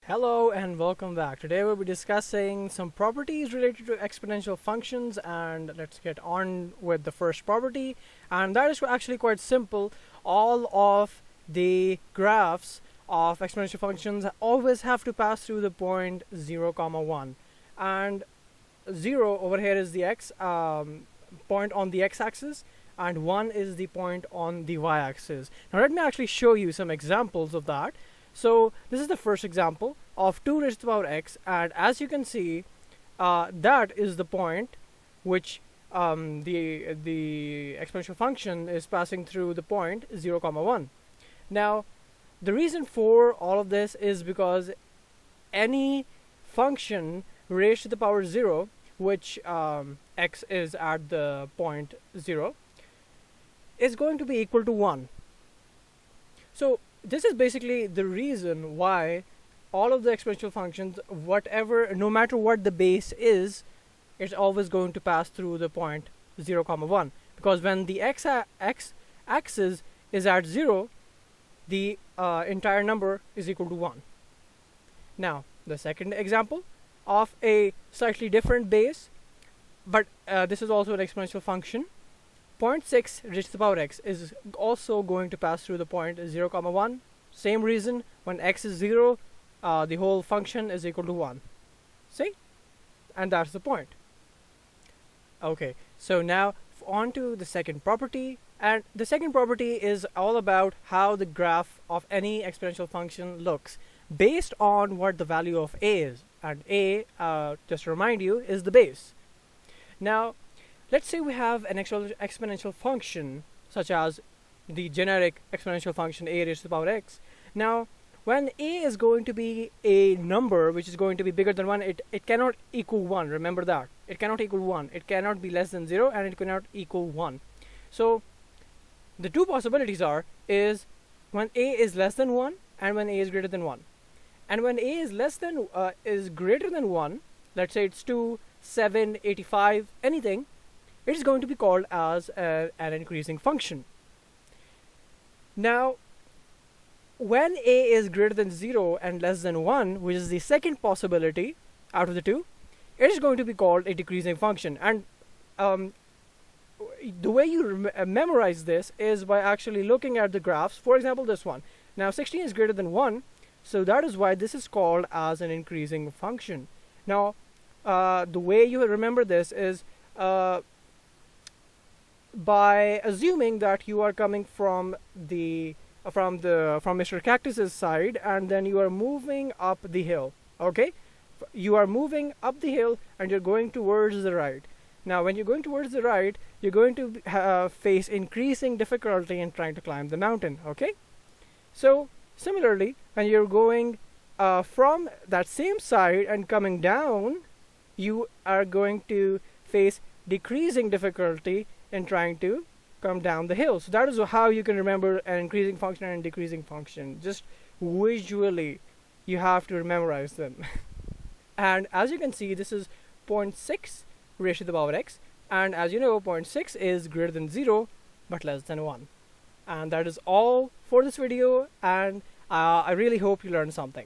Hello and welcome back. Today we'll be discussing some properties related to exponential functions, and let's get on with the first property, and that is actually quite simple. All of the graphs of exponential functions always have to pass through the point 0, 1, and 0 over here is the point on the x-axis, and 1 is the point on the y-axis. Now let me actually show you some examples of that. So this is the first example of 2 raised to the power x, and as you can see, that is the point which the exponential function is passing through the point 0, 1. Now the reason for all of this is because any function raised to the power 0, which x is at the point 0, is going to be equal to 1. So this is basically the reason why all of the exponential functions, no matter what the base is, it's always going to pass through the point 0, 1. Because when the x-axis is at 0, the entire number is equal to 1. Now, the second example of a slightly different base, but this is also an exponential function. 0.6 raised to the power x is also going to pass through the point 0, 1. Same reason, when x is 0, the whole function is equal to 1. See? And that's the point. Okay, so now on to the second property. And the second property is all about how the graph of any exponential function looks based on what the value of a is. And a, just to remind you, is the base. Now, let's say we have an exponential function such as the generic exponential function a raised to the power x. Now, when a is going to be a number which is going to be bigger than 1, it cannot equal 1. Remember that. It cannot equal 1. It cannot be less than 0, and it cannot equal 1. So, the two possibilities is when a is less than 1 and when a is greater than 1. And when a is greater than 1, let's say it's 2, 7, 85, anything, it is going to be called as an increasing function. Now, when a is greater than 0 and less than 1, which is the second possibility out of the two, it is going to be called a decreasing function. And the way you memorize this is by actually looking at the graphs. For example, this one. Now 16 is greater than 1, so that is why this is called as an increasing function. Now the way you remember this is by assuming that you are coming from Mr. Cactus's side, and then you are moving up the hill. Okay, you are moving up the hill and you're going towards the right. Now when you're going towards the right, you're going to face increasing difficulty in trying to climb the mountain. Okay, so similarly, when you're going from that same side and coming down, you are going to face decreasing difficulty in trying to come down the hill. So that is how you can remember an increasing function and a decreasing function. Just visually, you have to memorize them. And as you can see, this is 0.6 raised to the power x, and as you know, 0.6 is greater than 0 but less than 1. And that is all for this video, and I really hope you learned something.